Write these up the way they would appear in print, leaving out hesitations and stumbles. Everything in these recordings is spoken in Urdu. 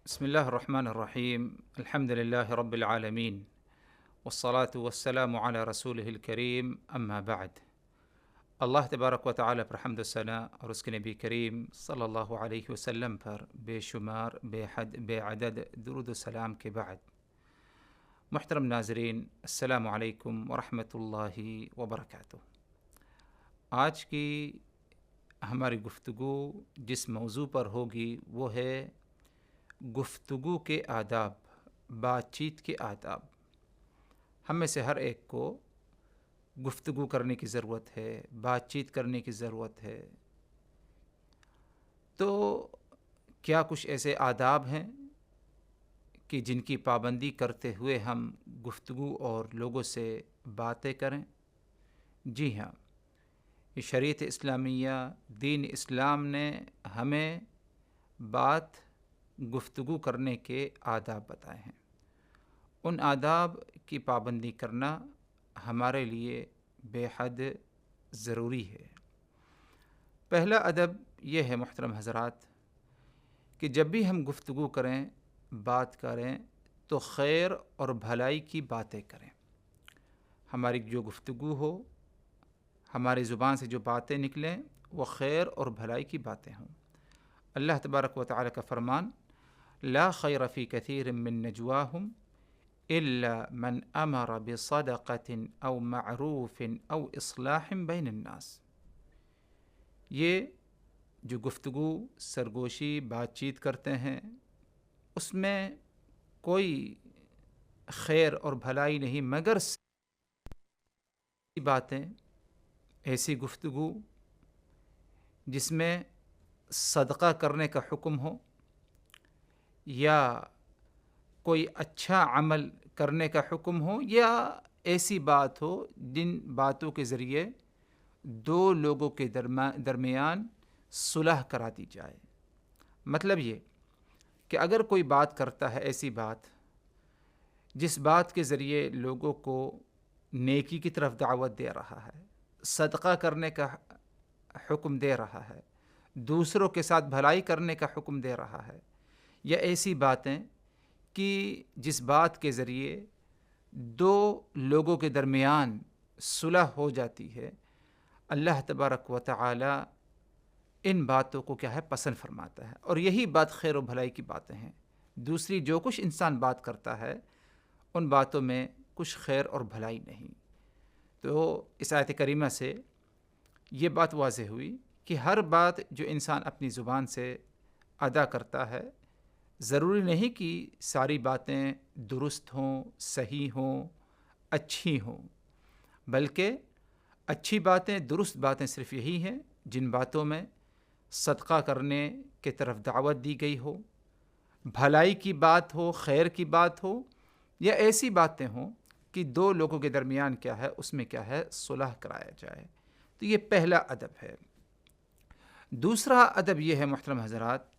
بسم الله الرحمن الرحيم. الحمد لله رب العالمين، والصلاة والسلام على رسوله الكريم. اما بعد، اللہ تبارک و تعالی پر حمد و ثنا اور اس کے نبی کریم صلی اللہ علیہ وسلم پر بے شمار بے حد بے عدد درود و سلام کے بعد، محترم ناظرین، السلام علیکم ورحمۃ اللہ وبرکاتہ۔ آج کی ہماری گفتگو جس موضوع پر ہوگی وہ ہے گفتگو کے آداب، بات چیت کے آداب۔ ہم میں سے ہر ایک کو گفتگو کرنے کی ضرورت ہے، بات چیت کرنے کی ضرورت ہے۔ تو کیا کچھ ایسے آداب ہیں کہ جن کی پابندی کرتے ہوئے ہم گفتگو اور لوگوں سے باتیں کریں؟ جی ہاں، یہ شریعت اسلامیہ، دین اسلام نے ہمیں گفتگو کرنے کے آداب بتائے ہیں۔ ان آداب کی پابندی کرنا ہمارے لیے بے حد ضروری ہے۔ پہلا ادب یہ ہے محترم حضرات کہ جب بھی ہم گفتگو کریں، بات کریں تو خیر اور بھلائی کی باتیں کریں۔ ہماری جو گفتگو ہو، ہماری زبان سے جو باتیں نکلیں وہ خیر اور بھلائی کی باتیں ہوں۔ اللہ تبارک و تعالی کا فرمان، لا خیر فی کثیر من نجواہم الا من امر بصدقۃ او معروف او اصلاح بین الناس۔ یہ جو گفتگو سرگوشی بات چیت کرتے ہیں اس میں کوئی خیر اور بھلائی نہیں مگر باتیں، ایسی گفتگو جس میں صدقہ کرنے کا حکم ہو یا کوئی اچھا عمل کرنے کا حکم ہو، یا ایسی بات ہو جن باتوں کے ذریعے دو لوگوں کے درمیان صلح کرا دی جائے۔ مطلب یہ کہ اگر کوئی بات کرتا ہے، ایسی بات جس بات کے ذریعے لوگوں کو نیکی کی طرف دعوت دے رہا ہے، صدقہ کرنے کا حکم دے رہا ہے، دوسروں کے ساتھ بھلائی کرنے کا حکم دے رہا ہے، یا ایسی باتیں کہ جس بات کے ذریعے دو لوگوں کے درمیان صلح ہو جاتی ہے، اللہ تبارک و تعالی ان باتوں کو کیا ہے پسند فرماتا ہے، اور یہی بات خیر و بھلائی کی باتیں ہیں۔ دوسری جو کچھ انسان بات کرتا ہے ان باتوں میں کچھ خیر اور بھلائی نہیں۔ تو اس آیت کریمہ سے یہ بات واضح ہوئی کہ ہر بات جو انسان اپنی زبان سے ادا کرتا ہے، ضروری نہیں کہ ساری باتیں درست ہوں، صحیح ہوں، اچھی ہوں، بلکہ اچھی باتیں، درست باتیں صرف یہی ہیں جن باتوں میں صدقہ کرنے کی طرف دعوت دی گئی ہو، بھلائی کی بات ہو، خیر کی بات ہو، یا ایسی باتیں ہوں کہ دو لوگوں کے درمیان کیا ہے، اس میں کیا ہے صلح کرایا جائے۔ تو یہ پہلا ادب ہے۔ دوسرا ادب یہ ہے محترم حضرات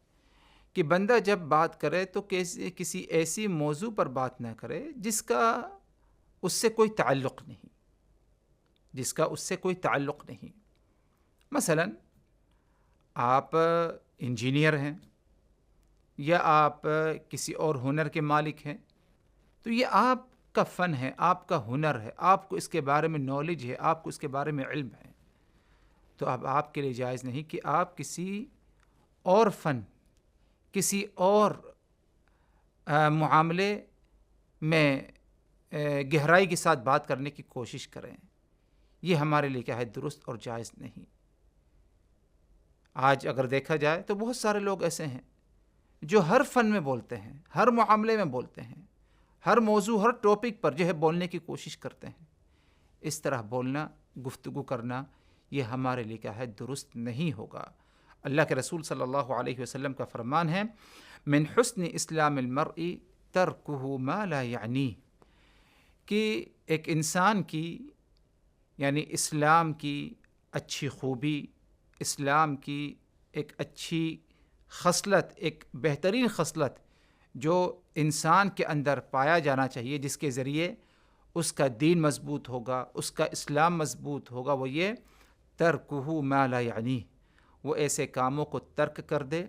کہ بندہ جب بات کرے تو کسی ایسی موضوع پر بات نہ کرے جس کا اس سے کوئی تعلق نہیں، مثلا آپ انجینئر ہیں یا آپ کسی اور ہنر کے مالک ہیں، تو یہ آپ کا فن ہے، آپ کا ہنر ہے، آپ کو اس کے بارے میں نالج ہے، آپ کو اس کے بارے میں علم ہے۔ تو اب آپ کے لیے جائز نہیں کہ آپ کسی اور فن، کسی اور معاملے میں گہرائی کے ساتھ بات کرنے کی کوشش کریں۔ یہ ہمارے لیے کیا ہے درست اور جائز نہیں۔ آج اگر دیکھا جائے تو بہت سارے لوگ ایسے ہیں جو ہر فن میں بولتے ہیں، ہر معاملے میں بولتے ہیں، ہر موضوع، ہر ٹاپک پر جو ہے بولنے کی کوشش کرتے ہیں۔ اس طرح بولنا، گفتگو کرنا یہ ہمارے لیے کیا ہے درست نہیں ہوگا۔ اللہ کے رسول صلی اللہ علیہ وسلم کا فرمان ہے، من حسن اسلام المرء ترکہ ما لا یعنیہ، کہ ایک انسان کی یعنی اسلام کی اچھی خوبی، اسلام کی ایک اچھی خصلت، ایک بہترین خصلت جو انسان کے اندر پایا جانا چاہیے، جس کے ذریعے اس کا دین مضبوط ہوگا، اس کا اسلام مضبوط ہوگا، وہ یہ ترکہ ما لا یعنیہ، وہ ایسے کاموں کو ترک کر دے،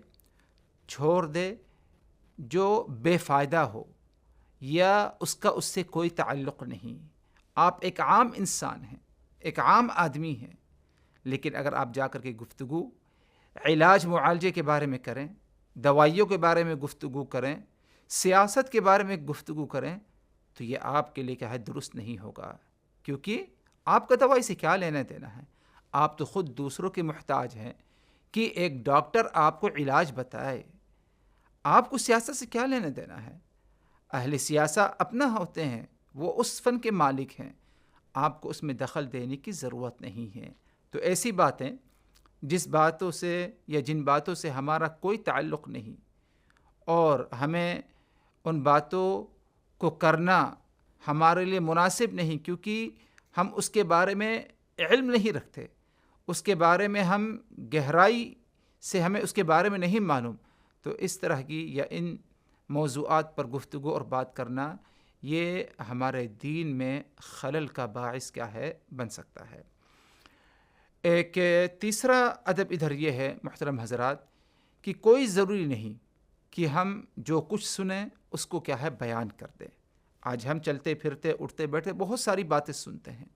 چھوڑ دے جو بے فائدہ ہو یا اس کا اس سے کوئی تعلق نہیں. آپ ایک عام انسان ہیں، ایک عام آدمی ہیں، لیکن اگر آپ جا کر کے گفتگو علاج معالجے کے بارے میں کریں، دوائیوں کے بارے میں گفتگو کریں، سیاست کے بارے میں گفتگو کریں، تو یہ آپ کے لیے کیا ہے درست نہیں ہوگا. کیونکہ آپ کا دوائی سے کیا لینا دینا ہے؟ آپ تو خود دوسروں کے محتاج ہیں کہ ایک ڈاکٹر آپ کو علاج بتائے. آپ کو سیاست سے کیا لینا دینا ہے؟ اہل سیاسہ اپنا ہوتے ہیں، وہ اس فن کے مالک ہیں، آپ کو اس میں دخل دینے کی ضرورت نہیں ہے. تو ایسی باتیں جس باتوں سے یا جن باتوں سے ہمارا کوئی تعلق نہیں اور ہمیں ان باتوں کو کرنا ہمارے لیے مناسب نہیں، کیونکہ ہم اس کے بارے میں علم نہیں رکھتے، اس کے بارے میں ہم گہرائی سے ہمیں اس کے بارے میں نہیں معلوم، تو اس طرح کی یا ان موضوعات پر گفتگو اور بات کرنا یہ ہمارے دین میں خلل کا باعث کیا ہے بن سکتا ہے. ایک تیسرا ادب ادھر یہ ہے محترم حضرات کہ کوئی ضروری نہیں کہ ہم جو کچھ سنیں اس کو کیا ہے بیان کر دیں. آج ہم چلتے پھرتے اٹھتے بیٹھتے بہت ساری باتیں سنتے ہیں،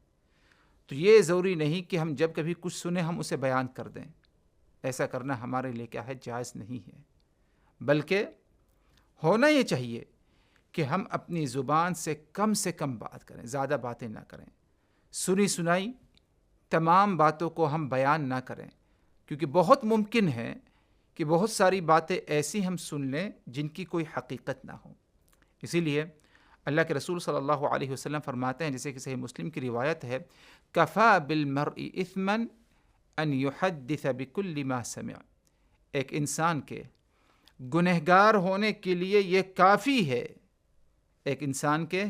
تو یہ ضروری نہیں کہ ہم جب کبھی کچھ سنیں ہم اسے بیان کر دیں. ایسا کرنا ہمارے لیے کیا ہے جائز نہیں ہے، بلکہ ہونا یہ چاہیے کہ ہم اپنی زبان سے کم بات کریں، زیادہ باتیں نہ کریں. سنی سنائی تمام باتوں کو ہم بیان نہ کریں، کیونکہ بہت ممکن ہے کہ بہت ساری باتیں ایسی ہم سن لیں جن کی کوئی حقیقت نہ ہو. اسی لیے اللہ کے رسول صلی اللہ علیہ وسلم فرماتے ہیں، جیسے کہ صحیح مسلم کی روایت ہے، کفا بالمرء اثما ان یحدث بکل ما سمع. ایک انسان کے گنہگار ہونے کے لیے یہ کافی ہے، ایک انسان کے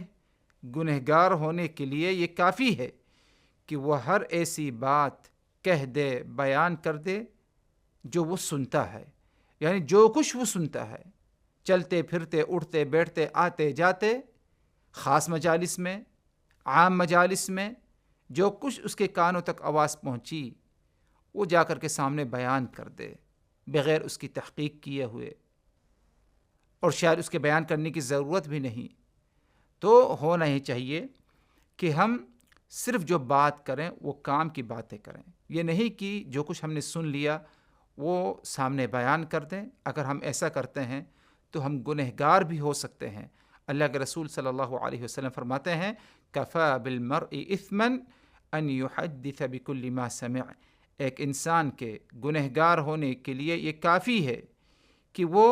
گنہگار ہونے کے لیے یہ کافی ہے کہ وہ ہر ایسی بات کہہ دے، بیان کر دے جو وہ سنتا ہے. یعنی جو کچھ وہ سنتا ہے، چلتے پھرتے اٹھتے بیٹھتے آتے جاتے، خاص مجالس میں، عام مجالس میں، جو کچھ اس کے کانوں تک آواز پہنچی وہ جا کر کے سامنے بیان کر دے بغیر اس کی تحقیق کیے ہوئے، اور شاید اس کے بیان کرنے کی ضرورت بھی نہیں. تو ہونا ہی چاہیے کہ ہم صرف جو بات کریں وہ کام کی باتیں کریں. یہ نہیں کہ جو کچھ ہم نے سن لیا وہ سامنے بیان کر دیں. اگر ہم ایسا کرتے ہیں تو ہم گنہگار بھی ہو سکتے ہیں. اللہ کے رسول صلی اللہ علیہ وسلم فرماتے ہیں، کفا بالمرء اثما ان یحدث بکل ما سمع. ایک انسان کے گنہگار ہونے کے لیے یہ کافی ہے کہ وہ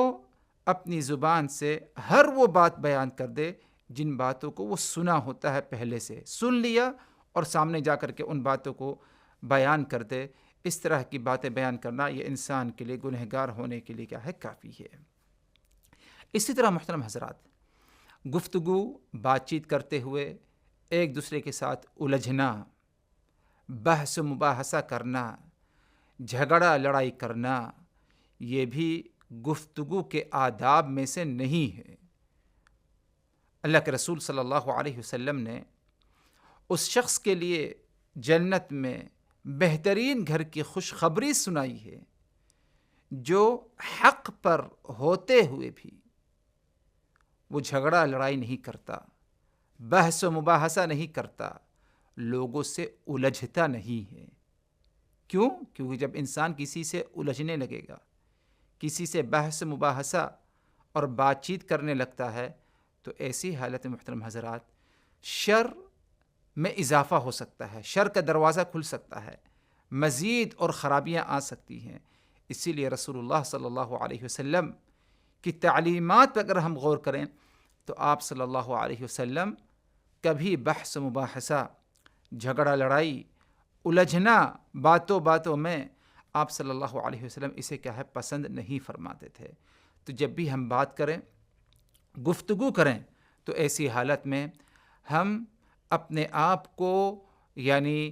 اپنی زبان سے ہر وہ بات بیان کر دے جن باتوں کو وہ سنا ہوتا ہے، پہلے سے سن لیا اور سامنے جا کر کے ان باتوں کو بیان کر دے. اس طرح کی باتیں بیان کرنا یہ انسان کے لیے گنہگار ہونے کے لیے کیا ہے کافی ہے. اسی طرح محترم حضرات، گفتگو بات چیت کرتے ہوئے ایک دوسرے کے ساتھ الجھنا، بحث و مباحثہ کرنا، جھگڑا لڑائی کرنا، یہ بھی گفتگو کے آداب میں سے نہیں ہے. اللہ کے رسول صلی اللہ علیہ وسلم نے اس شخص کے لیے جنت میں بہترین گھر کی خوشخبری سنائی ہے جو حق پر ہوتے ہوئے بھی وہ جھگڑا لڑائی نہیں کرتا، بحث و مباحثہ نہیں کرتا، لوگوں سے الجھتا نہیں ہے. کیوں؟ کیونکہ جب انسان کسی سے الجھنے لگے گا، کسی سے بحث مباحثہ اور بات چیت کرنے لگتا ہے، تو ایسی حالت محترم حضرات شر میں اضافہ ہو سکتا ہے، شر کا دروازہ کھل سکتا ہے، مزید اور خرابیاں آ سکتی ہیں. اسی لیے رسول اللہ صلی اللہ علیہ وسلم کی تعلیمات پر اگر ہم غور کریں تو آپ صلی اللہ علیہ وسلم کبھی بحث مباحثہ، جھگڑا لڑائی، الجھنا باتوں میں آپ صلی اللہ علیہ وسلم اسے کیا ہے پسند نہیں فرماتے تھے. تو جب بھی ہم بات کریں، گفتگو کریں، تو ایسی حالت میں ہم اپنے آپ کو یعنی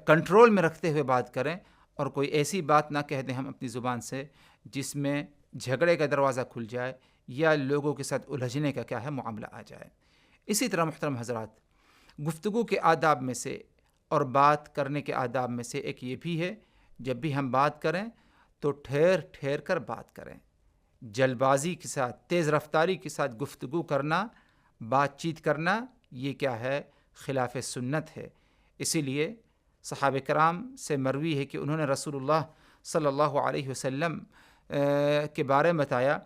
کنٹرول میں رکھتے ہوئے بات کریں، اور کوئی ایسی بات نہ کہہ دیں ہم اپنی زبان سے جس میں جھگڑے کا دروازہ کھل جائے یا لوگوں کے ساتھ الجھنے کا کیا ہے معاملہ آ جائے. اسی طرح محترم حضرات، گفتگو کے آداب میں سے اور بات کرنے کے آداب میں سے ایک یہ بھی ہے، جب بھی ہم بات کریں تو ٹھہر ٹھہر کر بات کریں. جلد بازی کے ساتھ، تیز رفتاری کے ساتھ گفتگو کرنا، بات چیت کرنا، یہ کیا ہے؟ خلاف سنت ہے۔ اسی لیے صحابہ کرام سے مروی ہے کہ انہوں نے رسول اللہ صلی اللہ علیہ وسلم کے بارے میں بتایا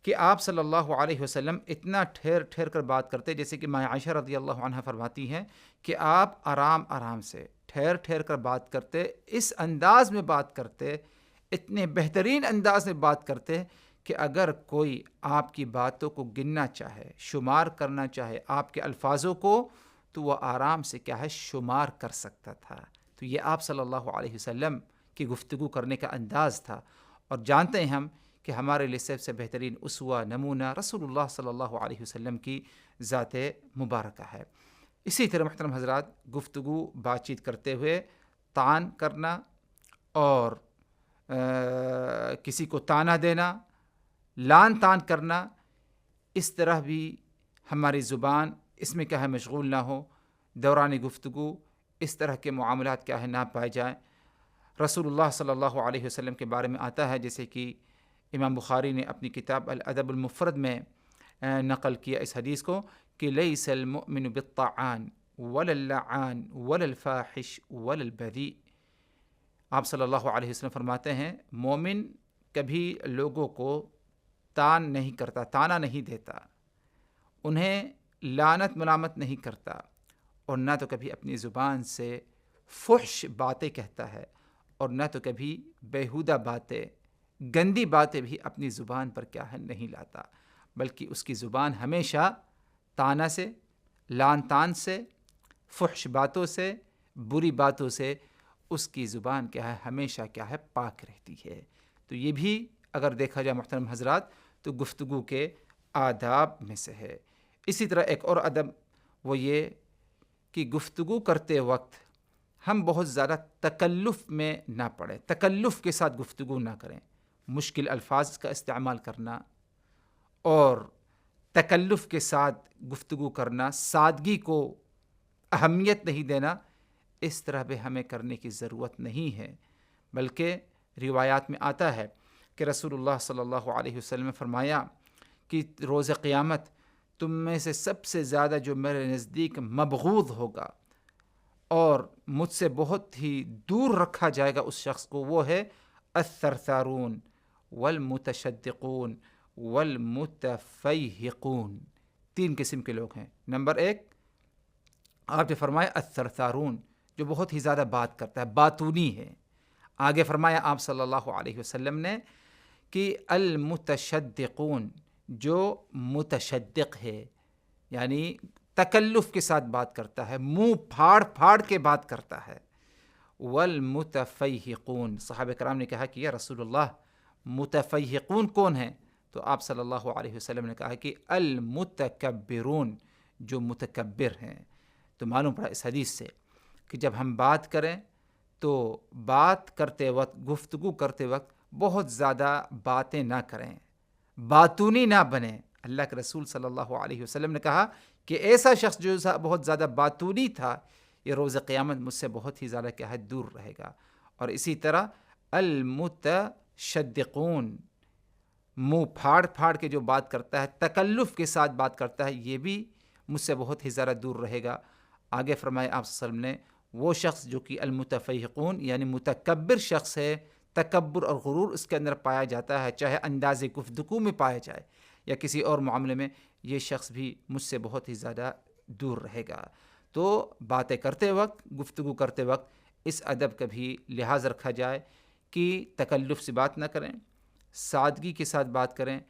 کہ آپ صلی اللہ علیہ وسلم اتنا ٹھہر ٹھہر کر بات کرتے، جیسے کہ ماں عائشہ رضی اللہ عنہ فرماتی ہیں کہ آپ آرام آرام سے ٹھہر ٹھہر کر بات کرتے، اس انداز میں بات کرتے، اتنے بہترین انداز میں بات کرتے کہ اگر کوئی آپ کی باتوں کو گننا چاہے، شمار کرنا چاہے آپ کے الفاظوں کو، تو وہ آرام سے کیا ہے؟ شمار کر سکتا تھا۔ تو یہ آپ صلی اللہ علیہ وسلم کی گفتگو کرنے کا انداز تھا، اور جانتے ہیں ہم کہ ہمارے لیے سب سے بہترین اسوہ، نمونہ رسول اللہ صلی اللہ علیہ وسلم کی ذات مبارکہ ہے۔ اسی طرح محترم حضرات، گفتگو بات چیت کرتے ہوئے طعن کرنا اور کسی کو طعنہ دینا، لان طعن کرنا، اس طرح بھی ہماری زبان اس میں کیا ہے؟ مشغول نہ ہو، دوران گفتگو اس طرح کے معاملات کیا ہے؟ نہ پائے جائیں۔ رسول اللہ صلی اللہ علیہ وسلم کے بارے میں آتا ہے، جیسے کہ امام بخاری نے اپنی کتاب الادب المفرد میں نقل کیا اس حدیث کو کہ لیس المؤمن بالطعان ولا اللعان ولا الفاحش ولا البذیء۔ آپ صلی اللہ علیہ وسلم فرماتے ہیں مومن کبھی لوگوں کو طعن نہیں کرتا، طعنہ نہیں دیتا، انہیں لعنت ملامت نہیں کرتا، اور نہ تو کبھی اپنی زبان سے فحش باتیں کہتا ہے، اور نہ تو کبھی بیہودہ باتیں، گندی باتیں بھی اپنی زبان پر کیا ہے؟ نہیں لاتا، بلکہ اس کی زبان ہمیشہ طعنہ سے، لعن طعن سے، فحش باتوں سے، بری باتوں سے اس کی زبان کیا ہے؟ ہمیشہ کیا ہے؟ پاک رہتی ہے۔ تو یہ بھی اگر دیکھا جائے محترم حضرات تو گفتگو کے آداب میں سے ہے۔ اسی طرح ایک اور ادب وہ یہ کہ گفتگو کرتے وقت ہم بہت زیادہ تکلف میں نہ پڑیں، تکلف کے ساتھ گفتگو نہ کریں، مشکل الفاظ کا استعمال کرنا اور تکلف کے ساتھ گفتگو کرنا، سادگی کو اہمیت نہیں دینا، اس طرح بھی ہمیں کرنے کی ضرورت نہیں ہے، بلکہ روایات میں آتا ہے کہ رسول اللہ صلی اللہ علیہ وسلم نے فرمایا کہ روز قیامت تم میں سے سب سے زیادہ جو میرے نزدیک مبغوض ہوگا اور مجھ سے بہت ہی دور رکھا جائے گا اس شخص کو، وہ ہے الثرثارون والمتشدقون والمتفیہقون۔ تین قسم کے لوگ ہیں۔ نمبر ایک، آپ نے فرمایا الثرثارون، جو بہت ہی زیادہ بات کرتا ہے، باتونی ہے۔ آگے فرمایا آپ صلی اللہ علیہ وسلم نے کہ المتشدقون، جو متشدق ہے، یعنی تکلف کے ساتھ بات کرتا ہے، منہ پھاڑ پھاڑ کے بات کرتا ہے۔ والمتفیہقون، صحابہ کرام نے کہا کہ یا رسول اللہ متفیہقون کون ہیں؟ تو آپ صلی اللہ علیہ وسلم نے کہا کہ المتکبرون، جو متکبر ہیں۔ تو معلوم پڑا اس حدیث سے کہ جب ہم بات کریں تو بات کرتے وقت، گفتگو کرتے وقت بہت زیادہ باتیں نہ کریں، باتونی نہ بنیں۔ اللہ کے رسول صلی اللہ علیہ وسلم نے کہا کہ ایسا شخص جو بہت زیادہ باتونی تھا، یہ روز قیامت مجھ سے بہت ہی زیادہ کیا ہے؟ دور رہے گا۔ اور اسی طرح المتشدقون، منہ پھاڑ پھاڑ کے جو بات کرتا ہے، تکلف کے ساتھ بات کرتا ہے، یہ بھی مجھ سے بہت ہی زیادہ دور رہے گا۔ آگے فرمایا آپ صلی اللہ علیہ وسلم نے وہ شخص جو کہ المتفیہقون یعنی متکبر شخص ہے، تکبر اور غرور اس کے اندر پایا جاتا ہے، چاہے انداز گفتگو میں پایا جائے یا کسی اور معاملے میں، یہ شخص بھی مجھ سے بہت ہی زیادہ دور رہے گا۔ تو باتیں کرتے وقت، گفتگو کرتے وقت اس ادب کا بھی لحاظ رکھا جائے کہ تکلف سے بات نہ کریں، سادگی کے ساتھ بات کریں،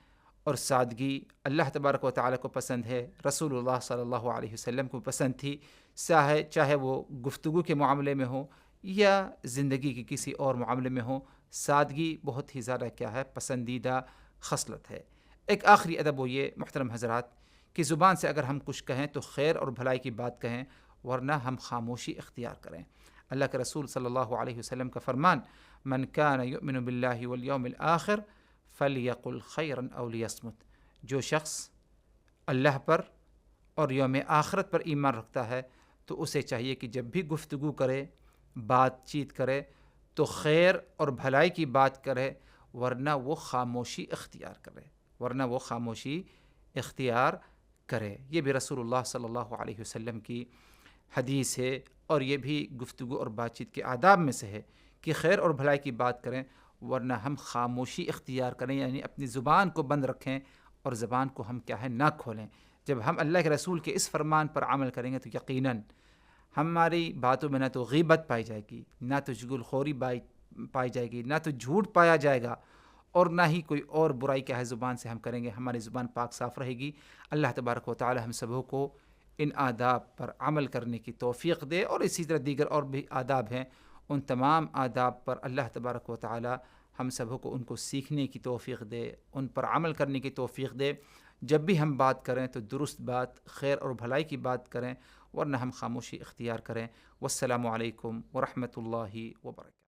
اور سادگی اللہ تبارک و تعالیٰ کو پسند ہے، رسول اللہ صلی اللہ علیہ وسلم کو پسند تھی، چاہے وہ گفتگو کے معاملے میں ہو یا زندگی کے کسی اور معاملے میں ہو، سادگی بہت ہی زیادہ کیا ہے؟ پسندیدہ خصلت ہے۔ ایک آخری ادب وہ یہ محترم حضرات کہ زبان سے اگر ہم کچھ کہیں تو خیر اور بھلائی کی بات کہیں، ورنہ ہم خاموشی اختیار کریں۔ اللہ کے رسول صلی اللہ علیہ وسلم کا فرمان من کان یؤمن باللہ والیوم الآخر فلیقل خیرا او لیصمت، جو شخص اللہ پر اور یوم آخرت پر ایمان رکھتا ہے تو اسے چاہیے کہ جب بھی گفتگو کرے، بات چیت کرے، تو خیر اور بھلائی کی بات کرے، ورنہ وہ خاموشی اختیار کرے. یہ بھی رسول اللہ صلی اللہ علیہ وسلم کی حدیث ہے، اور یہ بھی گفتگو اور بات چیت کے آداب میں سے ہے کہ خیر اور بھلائی کی بات کریں ورنہ ہم خاموشی اختیار کریں، یعنی اپنی زبان کو بند رکھیں اور زبان کو ہم کیا ہے نہ کھولیں. جب ہم اللہ کے رسول کے اس فرمان پر عمل کریں گے تو یقیناً ہماری باتوں میں نہ تو غیبت پائی جائے گی، نہ تو چغل خوری پائی جائے گی، نہ تو جھوٹ پایا جائے گا، اور نہ ہی کوئی اور برائی کیا ہے زبان سے ہم کریں گے. ہماری زبان پاک صاف رہے گی. اللہ تبارک و تعالی ہم سبوں کو ان آداب پر عمل کرنے کی توفیق دے، اور اسی طرح دیگر اور بھی آداب ہیں، ان تمام آداب پر اللہ تبارک و تعالی ہم سبوں کو ان کو سیکھنے کی توفیق دے، ان پر عمل کرنے کی توفیق دے. جب بھی ہم بات کریں تو درست بات، خیر اور بھلائی کی بات کریں، ورنہ ہم خاموشی اختیار کریں. والسلام علیکم ورحمۃ اللہ وبرکاتہ.